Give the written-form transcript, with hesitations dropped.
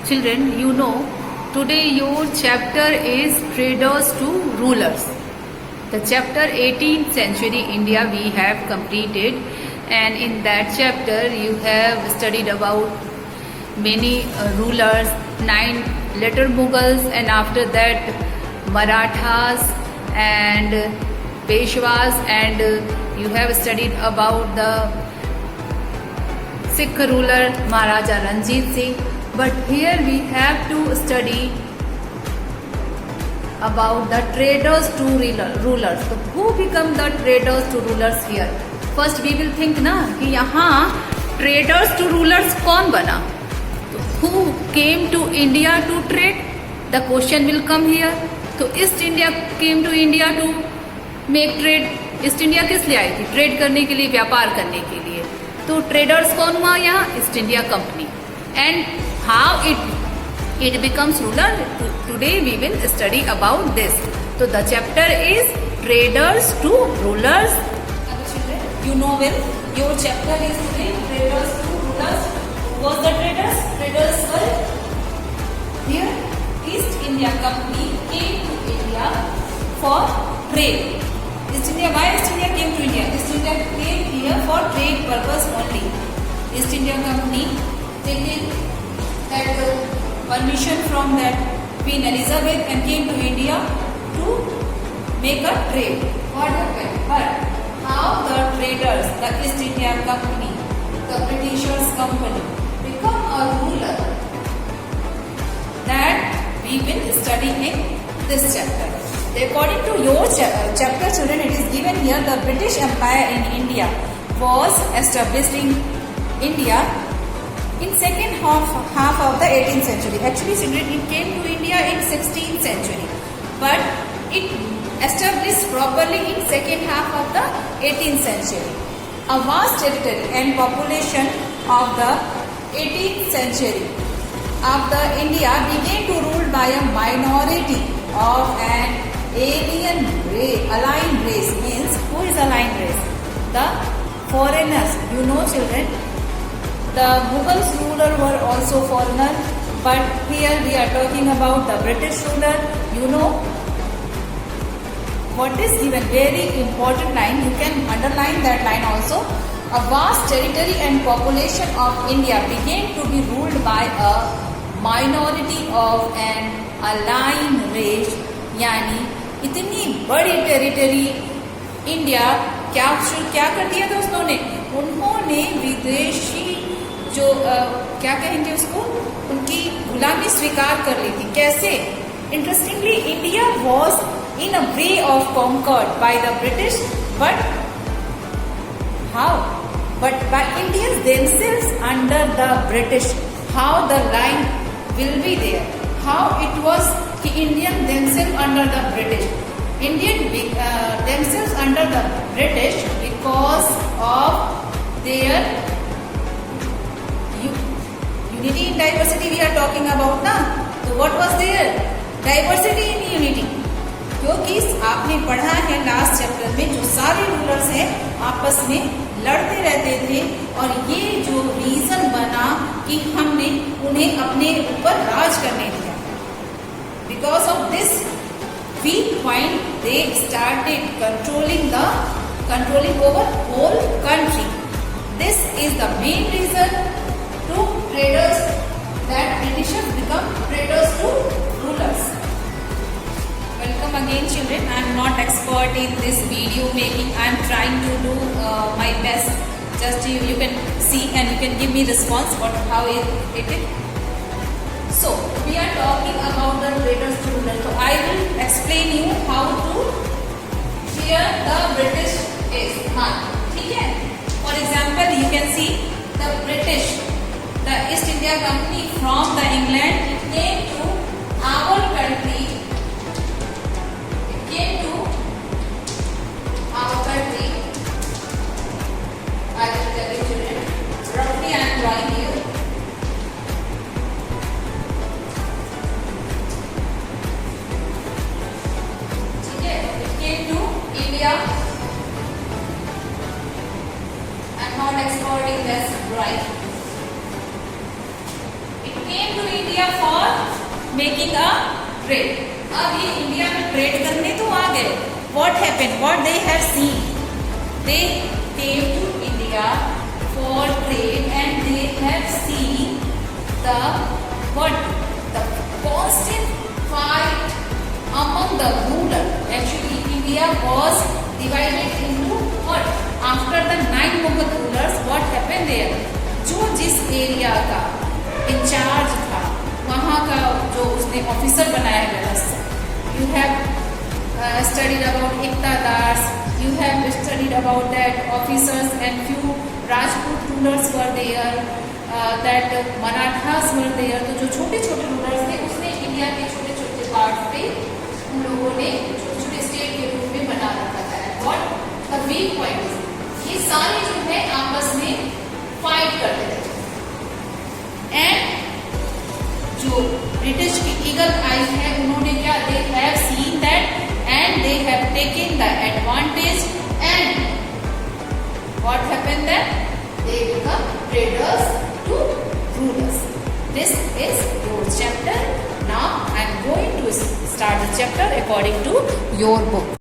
Children, you know, today your chapter is Traders to Rulers. The chapter 18th century India we have completed, and in that chapter you have studied about many rulers, 9 later Mughals, and after that Marathas and Peshwas, and you have studied about the Sikh ruler Maharaja Ranjit Singh. But here we have to study about the traders to rulers. So who become the traders to rulers here? First we will think ना कि यहाँ traders to rulers कौन बना? Who came to India to trade? The question will come here. तो East India came to India to make trade. East India किस लिए आई थी? Trade करने के लिए, व्यापार करने के लिए. तो ट्रेडर्स कौन हुआ यहाँ? East India company. And how it becomes ruler, today we will study about this. So the chapter is traders to rulers. You know well, your chapter is today traders to rulers. Who was the traders? Traders were here. East India Company came to India for trade. East India, why East India came to India? East India came here for trade purpose only. East India Company taken that permission from that Queen Elizabeth and came to India to make a trade. What happened? But how the traders, the East India Company, the Britishers company become a ruler, that we will study in this chapter. According to your chapter, children, it is given here the British Empire in India was established in India in second half of the 18th century. Actually, it came to India in 16th century, but it established properly in second half of the 18th century. A vast territory and population of the 18th century of the India began to rule by a minority of an alien race. Alien race means, who is alien race? The foreigners. You know, children, the Mughals ruler were also foreigner, but here we are talking about the British ruler. You know what is given, very important line, you can underline that line also. A vast territory and population of India began to be ruled by a minority of an alien race. यानी इतनी बड़ी territory India क्या कर दिया था उन्होंने? उन्होंने विदेशी जो क्या कहेंगे उसको, उनकी गुलामी स्वीकार कर ली थी. कैसे? Interestingly, India was in a way of conquered by the British, but how? But by Indians themselves under the British. How the line will be there? How it was कि Indian themselves under the British. Indian themselves under the British because of their unity in diversity we are talking about ना. तो what was there? Diversity in unity. क्योंकि आपने पढ़ा है last chapter में, जो सारे रूलर्स हैं आपस में लड़ते रहते थे, और ये जो रीजन बना कि हमने उन्हें अपने ऊपर राज करने दिया. Because of this weak point they started controlling over whole country. This is the main reason to traders, that Britishers become traders to rulers. Welcome again, children. I am not expert in this video making. I am trying to do my best. Just you can see and you can give me response how it is. So we are talking about the traders to rulers. So I will explain you how to here the British is. ठीक है? For example, you can see the British, the East India Company from the England, it came to our country. It came to our country. I will tell you, children. Roughly, I am drawing you. Okay, it came to India. I am not exporting this right. It came to India India for making a trade. अब ये India में trade करने तो आ गए। What happened, what they have seen, they came to India for trade and they have seen the constant fight among the ruler. Actually India was divided into what? After the 9 Mughal rulers, what happened there? जो जिस area का in charge था वहाँ का जो उसने officer बनाया गया था। You have studied about Iqtadars, you have studied about that officers and few Rajput rulers were there, that Marathas were there। तो जो छोटे छोटे रूलर्स थे उसने इंडिया के छोटे छोटे पार्ट पे उन लोगों ने छोटे छोटे स्टेट के रूप में बना रखा था। और द वीक पॉइंट ये सारे जो है आपस में फाइट करते थे। एंड जो ब्रिटिश की ईगल आई है उन्होंने क्या, दे have seen that and they have taken the advantage and what happened then? They become traders to rulers. This is your chapter. Now I am going to start the chapter according to your book.